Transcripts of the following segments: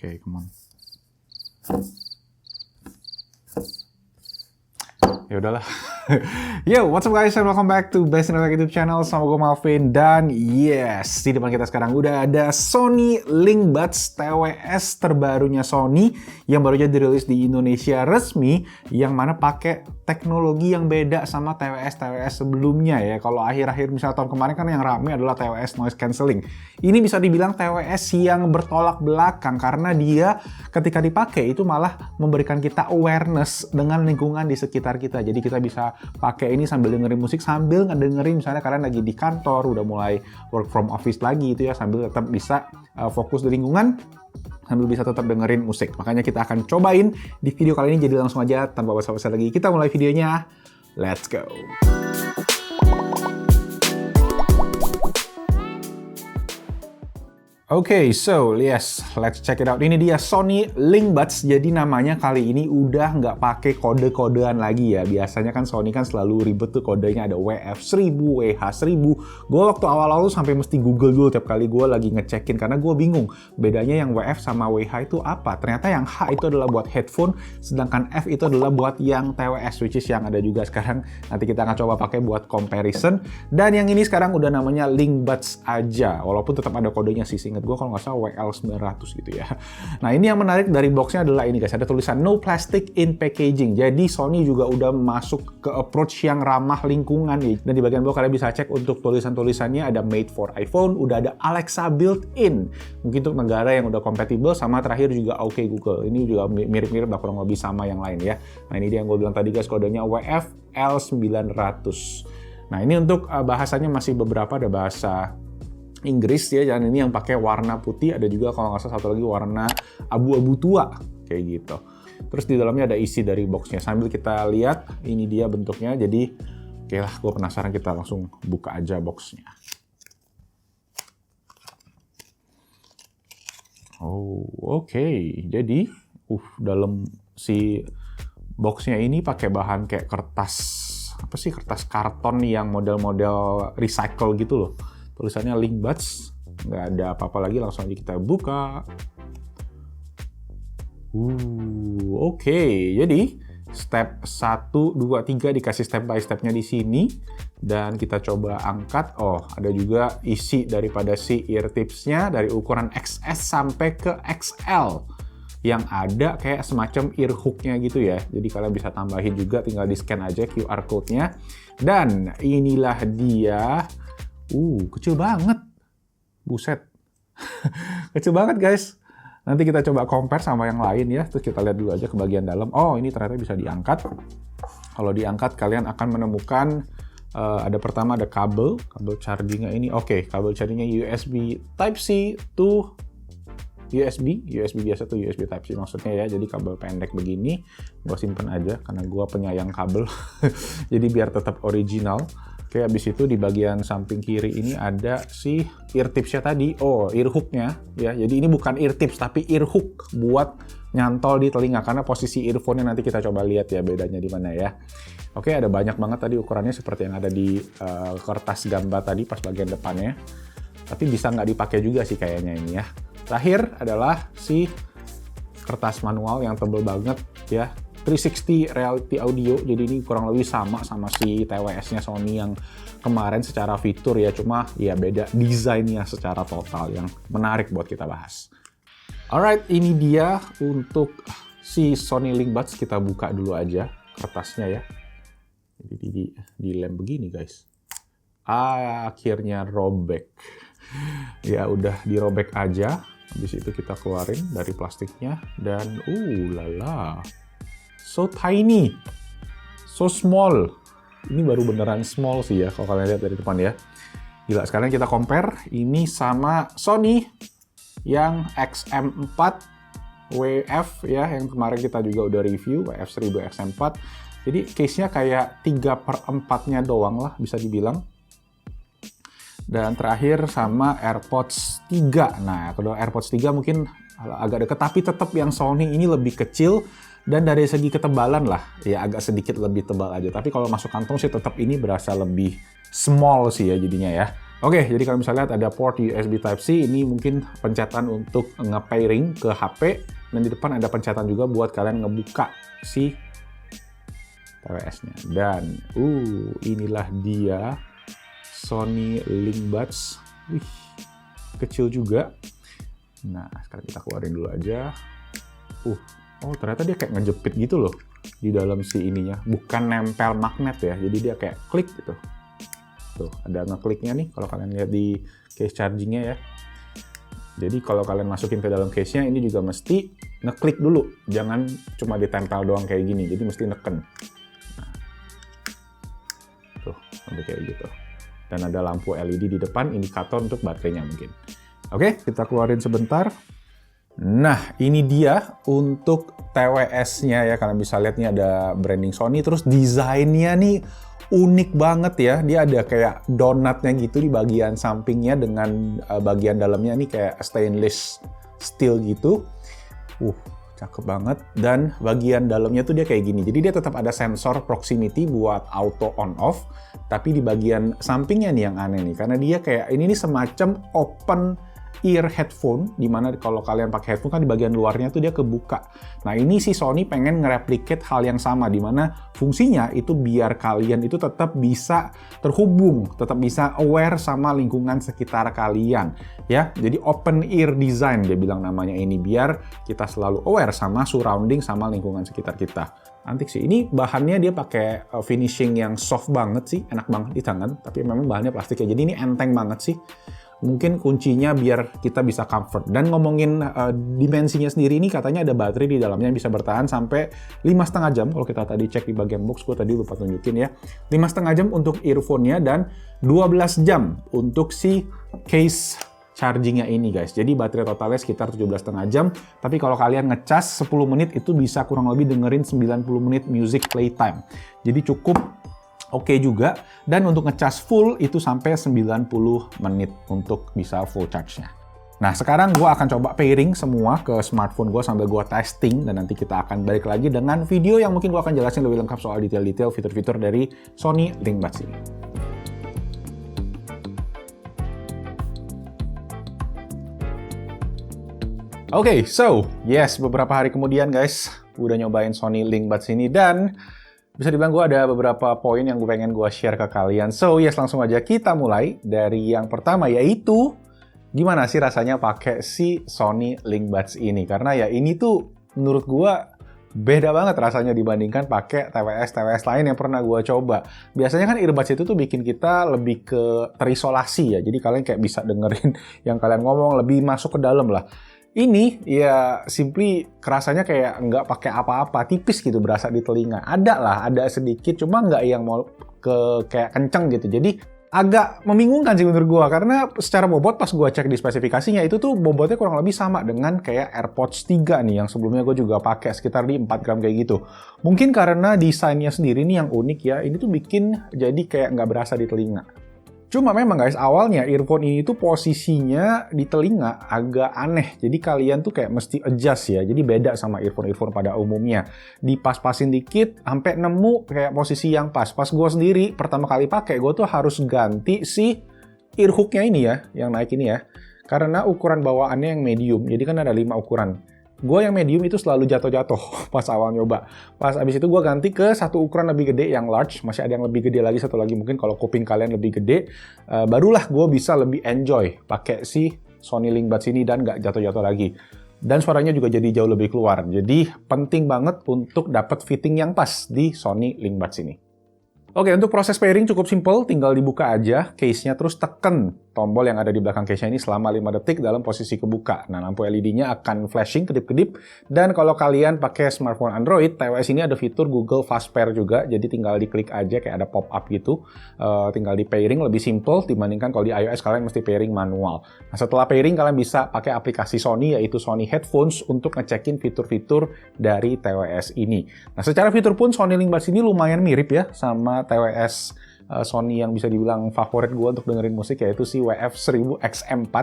Okay, come on. Ya udahlah. Yo, what's up guys, and welcome back to Best in the YouTube channel. Sama gue Malvin, dan yes, di depan kita sekarang udah ada Sony Linkbuds TWS terbarunya Sony yang baru aja dirilis di Indonesia resmi, yang mana pakai teknologi yang beda sama TWS sebelumnya ya. Kalau akhir-akhir misalnya tahun kemarin kan yang rame adalah TWS noise cancelling. Ini bisa dibilang TWS yang bertolak belakang karena dia ketika dipakai itu malah memberikan kita awareness dengan lingkungan di sekitar kita. Jadi kita bisa pakai ini sambil dengerin musik, sambil ngedengerin misalnya kalian lagi di kantor, udah mulai work from office lagi itu ya, sambil tetap bisa fokus di lingkungan, sambil bisa tetap dengerin musik. Makanya kita akan cobain di video kali ini, jadi langsung aja tanpa basa-basi lagi kita mulai videonya. Let's go! Oke, so yes, let's check it out. Ini dia Sony Linkbuds. Jadi namanya kali ini udah nggak pakai kode-kodean lagi ya. Biasanya kan Sony kan selalu ribet tuh kodenya, ada WF1000, WH1000. Gue waktu awal-awal sampai mesti Google dulu tiap kali gue lagi ngecekin karena gue bingung bedanya yang WF sama WH itu apa. Ternyata yang H itu adalah buat headphone, sedangkan F itu adalah buat yang TWS, which is yang ada juga sekarang. Nanti kita akan coba pakai buat comparison. Dan yang ini sekarang udah namanya Linkbuds aja, walaupun tetap ada kodenya sih. Ingat gue kalau nggak salah WL900 gitu ya. Nah ini yang menarik dari boxnya adalah ini guys, ada tulisan no plastic in packaging. Jadi Sony juga udah masuk ke approach yang ramah lingkungan ya. Dan di bagian bawah kalian bisa cek untuk tulisan-tulisannya, ada made for iPhone, udah ada Alexa built-in. Mungkin untuk negara yang udah kompatibel, sama terakhir juga OK Google. Ini juga mirip-mirip lah kurang lebih sama yang lain ya. Nah ini dia yang gue bilang tadi guys, kodenya WFL900. Nah ini untuk bahasanya masih beberapa, ada bahasa Inggris ya, dan ini yang pakai warna putih, ada juga kalau nggak salah satu lagi warna abu-abu tua kayak gitu. Terus di dalamnya ada isi dari boxnya. Sambil kita lihat, ini dia bentuknya. Jadi oke lah, gue penasaran, kita langsung buka aja boxnya. Oh oke. Jadi dalam si boxnya ini pakai bahan kayak kertas, apa sih, kertas karton yang model-model recycle gitu loh. Tulisannya Linkbuds, nggak ada apa-apa lagi, langsung aja kita buka. Oke. Jadi step 1, 2, 3 dikasih step by stepnya di sini, dan kita coba angkat. Oh, ada juga isi daripada si ear tipsnya dari ukuran XS sampai ke XL, yang ada kayak semacam ear hooknya gitu ya. Jadi kalian bisa tambahin juga, tinggal di scan aja QR code-nya. Dan inilah dia. Kecil banget. Buset. Kecil banget guys. Nanti kita coba compare sama yang lain ya. Terus kita lihat dulu aja ke bagian dalam. Oh, ini ternyata bisa diangkat. Kalau diangkat kalian akan menemukan ada pertama ada kabel chargingnya ini. Oke, kabel chargingnya USB Type-C to USB biasa tuh, USB Type-C maksudnya ya. Jadi kabel pendek begini. Gue simpen aja karena gue penyayang kabel. Jadi biar tetap original. Oke, habis itu di bagian samping kiri ini ada si ear tipsnya tadi. Oh, ear hooknya ya. Jadi ini bukan ear tips tapi ear hook buat nyantol di telinga, karena posisi earphone-nya nanti kita coba lihat ya bedanya di mana ya. Oke, ada banyak banget tadi ukurannya seperti yang ada di kertas gambar tadi pas bagian depannya. Tapi bisa nggak dipakai juga sih kayaknya ini ya. Terakhir adalah si kertas manual yang tebel banget ya. 360 reality audio, jadi ini kurang lebih sama si TWS-nya Sony yang kemarin secara fitur ya, cuma ya beda desainnya secara total yang menarik buat kita bahas. Alright, ini dia untuk si Sony Linkbuds. Kita buka dulu aja kertasnya ya. Jadi dilem begini guys. Akhirnya robek. Ya udah dirobek aja. Habis itu kita keluarin dari plastiknya, dan lala. So tiny, so small. Ini baru beneran small sih ya, kalau kalian lihat dari depan ya. Gila, sekarang kita compare ini sama Sony yang XM4 WF ya, yang kemarin kita juga udah review, WF1000 XM4. Jadi case-nya kayak 3/4-nya doang lah bisa dibilang. Dan terakhir sama AirPods 3. Nah, kedua AirPods 3 mungkin agak deket, tapi tetap yang Sony ini lebih kecil. Dan dari segi ketebalan lah, ya agak sedikit lebih tebal aja. Tapi kalau masuk kantong sih tetap ini berasa lebih small sih ya jadinya ya. Oke, jadi kalau misalnya lihat ada port USB Type-C, ini mungkin pencetan untuk nge-pairing ke HP, dan di depan ada pencetan juga buat kalian ngebuka si TWS-nya. Dan, inilah dia Sony Linkbuds. Wih, kecil juga. Nah, sekarang kita keluarin dulu aja. Oh, ternyata dia kayak ngejepit gitu loh di dalam si ininya. Bukan nempel magnet ya, jadi dia kayak klik gitu. Tuh, ada ngekliknya nih kalau kalian lihat di case chargingnya ya. Jadi kalau kalian masukin ke dalam case-nya, ini juga mesti ngeklik dulu. Jangan cuma ditempel doang kayak gini, jadi mesti neken. Nah. Tuh, sampai kayak gitu. Dan ada lampu LED di depan, indikator untuk baterainya mungkin. Oke, kita keluarin sebentar. Nah, ini dia untuk TWS-nya ya. Kalian bisa lihat nih ada branding Sony, terus desainnya nih unik banget ya. Dia ada kayak donatnya gitu di bagian sampingnya dengan bagian dalamnya nih kayak stainless steel gitu. Cakep banget. Dan bagian dalamnya tuh dia kayak gini. Jadi dia tetap ada sensor proximity buat auto on off. Tapi di bagian sampingnya nih yang aneh nih. Karena dia kayak ini nih semacam open ear headphone, dimana kalau kalian pakai headphone kan di bagian luarnya tuh dia kebuka. Nah ini si Sony pengen nge-replicate hal yang sama, dimana fungsinya itu biar kalian itu tetap bisa terhubung, tetap bisa aware sama lingkungan sekitar kalian. Ya, jadi open ear design dia bilang namanya ini, biar kita selalu aware sama surrounding, sama lingkungan sekitar kita. Antik sih, ini bahannya dia pakai finishing yang soft banget sih, enak banget di tangan, tapi memang bahannya plastik ya, jadi ini enteng banget sih. Mungkin kuncinya biar kita bisa comfort. Dan ngomongin dimensinya sendiri, ini katanya ada baterai di dalamnya yang bisa bertahan sampai 5,5 jam. Kalau kita tadi cek di bagian box, gue tadi lupa tunjukin ya. 5,5 jam untuk earphone-nya dan 12 jam untuk si case chargingnya ini guys. Jadi baterai totalnya sekitar 17,5 jam. Tapi kalau kalian ngecas 10 menit itu bisa kurang lebih dengerin 90 menit music playtime. Jadi cukup oke juga, dan untuk ngecas full itu sampai 90 menit untuk bisa full charge-nya. Nah, sekarang gue akan coba pairing semua ke smartphone gue sambil gue testing, dan nanti kita akan balik lagi dengan video yang mungkin gue akan jelasin lebih lengkap soal detail-detail fitur-fitur dari Sony Linkbuds ini. Oke, so, yes, beberapa hari kemudian guys, udah nyobain Sony Linkbuds ini, dan bisa dibilang gue ada beberapa poin yang gue pengen gue share ke kalian. So, yes, langsung aja kita mulai dari yang pertama, yaitu gimana sih rasanya pakai si Sony Linkbuds ini. Karena ya ini tuh menurut gue beda banget rasanya dibandingkan pakai TWS lain yang pernah gue coba. Biasanya kan earbuds itu tuh bikin kita lebih ke terisolasi ya. Jadi kalian kayak bisa dengerin yang kalian ngomong, lebih masuk ke dalam lah. Ini ya simply kerasanya kayak nggak pakai apa-apa, tipis gitu berasa di telinga. Ada sedikit, cuma nggak yang mau kayak kenceng gitu. Jadi agak membingungkan sih menurut gua, karena secara bobot pas gua cek di spesifikasinya itu tuh bobotnya kurang lebih sama dengan kayak AirPods 3 nih yang sebelumnya gua juga pakai sekitar di 4 gram kayak gitu. Mungkin karena desainnya sendiri nih yang unik ya, ini tuh bikin jadi kayak nggak berasa di telinga. Cuma memang guys, awalnya earphone ini tuh posisinya di telinga agak aneh. Jadi kalian tuh kayak mesti adjust ya. Jadi beda sama earphone pada umumnya. Dipas-pasin dikit, sampai nemu kayak posisi yang pas. Pas gue sendiri pertama kali pakai, gue tuh harus ganti si earhooknya ini ya, yang naik ini ya. Karena ukuran bawaannya yang medium. Jadi kan ada 5 ukuran. Gue yang medium itu selalu jatuh-jatuh pas awal nyoba. Pas abis itu gue ganti ke satu ukuran lebih gede yang large. Masih ada yang lebih gede lagi, satu lagi mungkin kalau kuping kalian lebih gede. Barulah gue bisa lebih enjoy pakai si Sony Linkbuds ini dan nggak jatuh-jatuh lagi. Dan suaranya juga jadi jauh lebih keluar. Jadi penting banget untuk dapat fitting yang pas di Sony Linkbuds ini. Oke, untuk proses pairing cukup simple, tinggal dibuka aja case-nya, terus tekan tombol yang ada di belakang case-nya ini selama 5 detik dalam posisi kebuka. Nah, lampu LED-nya akan flashing, kedip-kedip, dan kalau kalian pakai smartphone Android, TWS ini ada fitur Google Fast Pair juga, jadi tinggal diklik aja kayak ada pop-up gitu, tinggal di pairing, lebih simple dibandingkan kalau di iOS kalian mesti pairing manual. Nah, setelah pairing, kalian bisa pakai aplikasi Sony, yaitu Sony Headphones, untuk ngecekin fitur-fitur dari TWS ini. Nah, secara fitur pun Sony Linkbuds ini lumayan mirip ya sama TWS Sony yang bisa dibilang favorit gue untuk dengerin musik, yaitu si WF-1000XM4.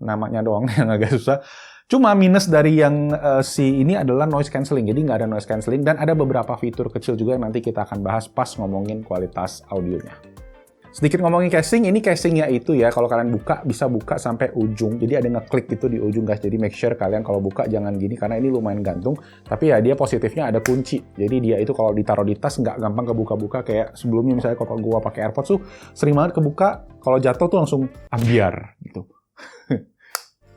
Namanya doang yang agak susah. Cuma minus dari yang si ini adalah noise cancelling. Jadi nggak ada noise cancelling, dan ada beberapa fitur kecil juga yang nanti kita akan bahas pas ngomongin kualitas audionya. Sedikit ngomongin casing, ini casingnya itu ya, kalau kalian buka, bisa buka sampai ujung. Jadi ada ngeklik gitu di ujung guys, jadi make sure kalian kalau buka jangan gini, karena ini lumayan gantung. Tapi ya dia positifnya ada kunci. Jadi dia itu kalau ditaruh di tas nggak gampang kebuka-buka kayak sebelumnya misalnya kalau gua pakai AirPods tuh sering banget kebuka, kalau jatuh tuh langsung ambiar gitu.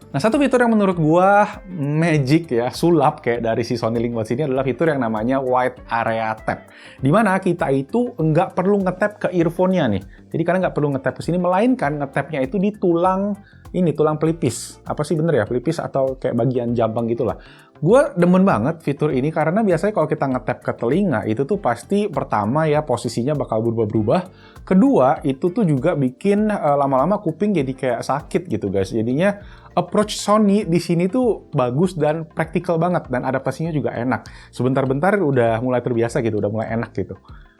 Nah, satu fitur yang menurut gua magic ya, sulap kayak dari si Sony Link-Buds ini adalah fitur yang namanya Wide Area Tap. Dimana kita itu nggak perlu nge-tap ke earphone-nya nih. Jadi kalian nggak perlu nge-tap ke sini, melainkan nge-tap-nya itu di tulang pelipis. Apa sih bener ya, pelipis atau kayak bagian jambang gitulah. Gue demen banget fitur ini karena biasanya kalau kita nge-tap ke telinga itu tuh pasti pertama ya posisinya bakal berubah-berubah. Kedua, itu tuh juga bikin lama-lama kuping jadi kayak sakit gitu guys. Jadinya approach Sony di sini tuh bagus dan praktikal banget dan adaptasinya juga enak. Sebentar-bentar udah mulai terbiasa gitu, udah mulai enak gitu.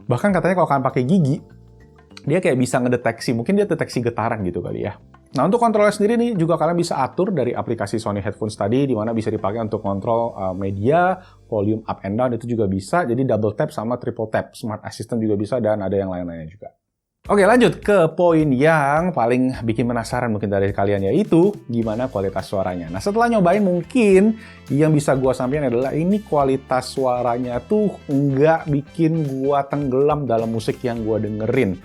Bahkan katanya kalau kalian pakai gigi, dia kayak bisa ngedeteksi, mungkin dia deteksi getaran gitu kali ya. Nah, untuk kontrolnya sendiri nih juga kalian bisa atur dari aplikasi Sony Headphones tadi, di mana bisa dipakai untuk kontrol media, volume up and down itu juga bisa. Jadi double tap sama triple tap, smart assistant juga bisa dan ada yang lain-lainnya juga. Oke, lanjut ke poin yang paling bikin penasaran mungkin dari kalian, yaitu gimana kualitas suaranya. Nah, setelah nyobain mungkin yang bisa gua sampaikan adalah ini kualitas suaranya tuh nggak bikin gua tenggelam dalam musik yang gua dengerin.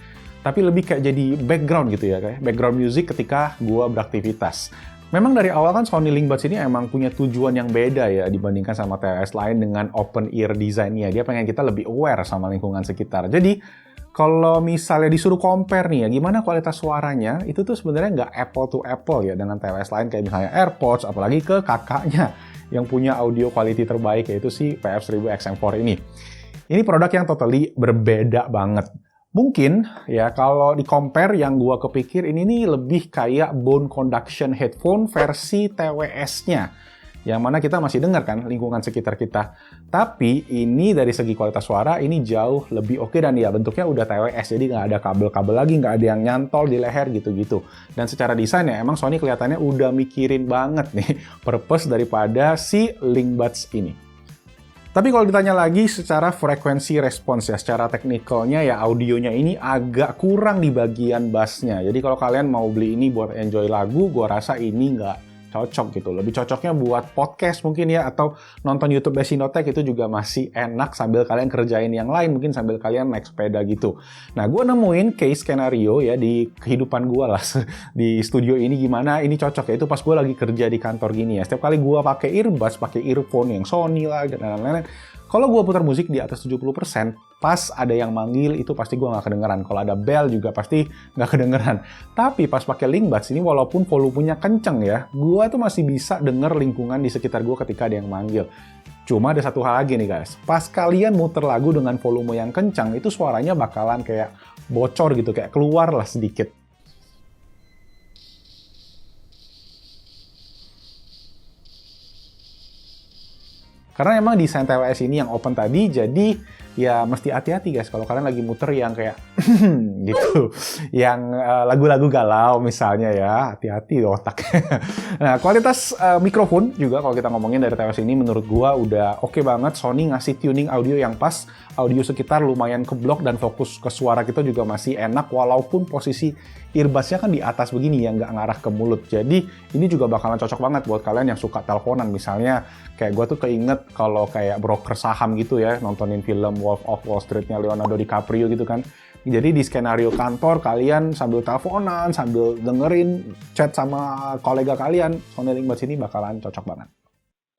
Tapi lebih kayak jadi background gitu ya, kayak background music ketika gua beraktivitas. Memang dari awal kan Sony Link-Buds ini emang punya tujuan yang beda ya dibandingkan sama TWS lain dengan open ear design-nya. Dia pengen kita lebih aware sama lingkungan sekitar. Jadi, kalau misalnya disuruh compare nih ya, gimana kualitas suaranya, itu tuh sebenarnya nggak apple to apple ya dengan TWS lain kayak misalnya AirPods, apalagi ke kakaknya yang punya audio quality terbaik, yaitu si PF1000XM4 ini. Ini produk yang totally berbeda banget. Mungkin ya kalau di-compare yang gua kepikir ini nih lebih kayak bone conduction headphone versi TWS-nya. Yang mana kita masih dengar kan lingkungan sekitar kita. Tapi ini dari segi kualitas suara ini jauh lebih oke dan ya bentuknya udah TWS. Jadi nggak ada kabel-kabel lagi, nggak ada yang nyantol di leher gitu-gitu. Dan secara desain ya emang Sony kelihatannya udah mikirin banget nih purpose daripada si Link-Buds ini. Tapi kalau ditanya lagi secara frekuensi respons ya, secara teknikalnya ya audionya ini agak kurang di bagian bassnya. Jadi kalau kalian mau beli ini buat enjoy lagu, gua rasa ini nggak cocok gitu. Lebih cocoknya buat podcast mungkin ya, atau nonton YouTube Besinotek itu juga masih enak sambil kalian kerjain yang lain, mungkin sambil kalian naik sepeda gitu. Nah, gue nemuin case skenario ya di kehidupan gue lah, di studio ini gimana ini cocok ya, itu pas gue lagi kerja di kantor gini ya. Setiap kali gue pakai earbuds, pakai earphone yang Sony lah, dan lain-lain, kalau gue putar musik di atas 70%, pas ada yang manggil itu pasti gue nggak kedengeran. Kalau ada bell juga pasti nggak kedengeran. Tapi pas pakai Link-Buds ini walaupun volumenya kenceng ya, gue tuh masih bisa denger lingkungan di sekitar gue ketika ada yang manggil. Cuma ada satu hal lagi nih guys, pas kalian muter lagu dengan volume yang kencang, itu suaranya bakalan kayak bocor gitu, kayak keluar lah sedikit. Karena emang desain TWS ini yang open tadi, jadi ya mesti hati-hati guys kalau kalian lagi muter yang kayak gitu, yang lagu-lagu galau misalnya ya, hati-hati otaknya. Nah, kualitas mikrofon juga kalau kita ngomongin dari TWS ini menurut gua udah oke banget. Sony ngasih tuning audio yang pas, audio sekitar lumayan keblok dan fokus ke suara kita juga masih enak walaupun posisi earbuds-nya kan di atas begini ya, nggak ngarah ke mulut. Jadi ini juga bakalan cocok banget buat kalian yang suka teleponan. Misalnya kayak gue tuh keinget kalau kayak broker saham gitu ya, nontonin film Wolf of Wall Street-nya Leonardo DiCaprio gitu kan. Jadi di skenario kantor kalian sambil teleponan, sambil dengerin chat sama kolega kalian, Sony Link-Buds ini bakalan cocok banget.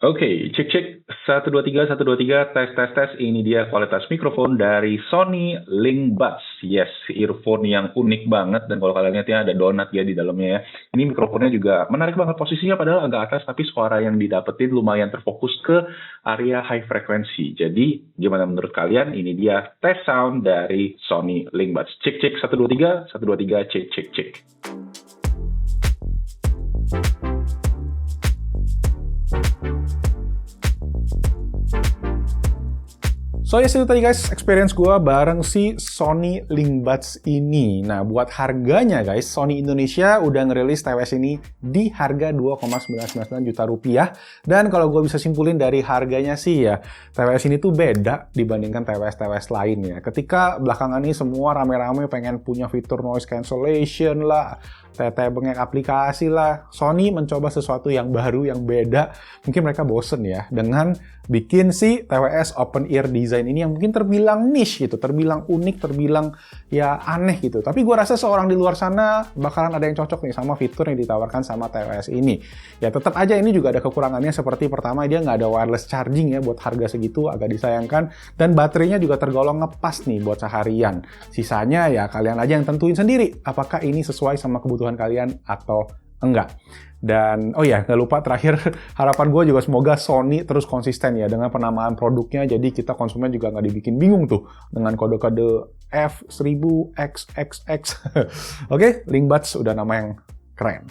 Oke, cek 1 2 3 1 2 3 tes. Ini dia kualitas mikrofon dari Sony Link-Buds. Yes, earphone yang unik banget dan kalau kalian lihat ya ada donat ya di dalamnya ya. Ini mikrofonnya juga menarik banget posisinya padahal agak atas tapi suara yang didapetin lumayan terfokus ke area high frequency. Jadi gimana menurut kalian? Ini dia tes sound dari Sony Link-Buds. Cek 1 2 3 1 2 3 cek. So ya itu tadi guys, experience gue bareng si Sony Linkbuds ini. Nah buat harganya guys, Sony Indonesia udah ngerilis TWS ini di harga 2,999 juta rupiah. Dan kalau gue bisa simpulin dari harganya sih ya, TWS ini tuh beda dibandingkan TWS-TWS lain ya. Ketika belakangan ini semua rame-rame pengen punya fitur noise cancellation lah, bengek aplikasi lah, Sony mencoba sesuatu yang baru, yang beda. Mungkin mereka bosen ya dengan bikin si TWS open ear design ini yang mungkin terbilang niche gitu, terbilang unik, terbilang ya aneh gitu. Tapi gue rasa seorang di luar sana bakalan ada yang cocok nih sama fitur yang ditawarkan sama TWS ini. Ya tetap aja ini juga ada kekurangannya, seperti pertama dia nggak ada wireless charging ya, buat harga segitu agak disayangkan. Dan baterainya juga tergolong ngepas nih buat seharian. Sisanya ya kalian aja yang tentuin sendiri apakah ini sesuai sama kebutuhan kalian atau enggak. Dan oh ya, nggak lupa terakhir harapan gue juga semoga Sony terus konsisten ya dengan penamaan produknya, jadi kita konsumen juga nggak dibikin bingung tuh dengan kode-kode F1000XXX. Oke, Linkbuds udah nama yang keren.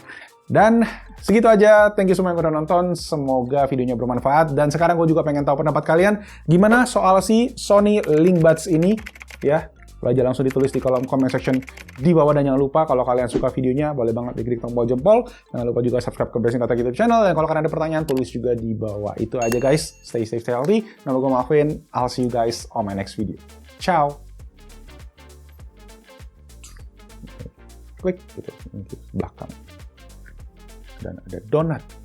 Dan segitu aja, thank you semua yang udah nonton, semoga videonya bermanfaat. Dan sekarang gue juga pengen tahu pendapat kalian gimana soal si Sony Linkbuds ini ya. Boleh aja langsung ditulis di kolom comment section di bawah, dan jangan lupa kalau kalian suka videonya boleh banget diklik tombol jempol. Jangan lupa juga subscribe ke Blessing Tata YouTube channel, dan kalau kalian ada pertanyaan tulis juga di bawah. Itu aja guys, stay safe, stay healthy. Nama gue Alvin, I'll see you guys on my next video. Ciao. Klik gitu, belakang. Dan ada donat.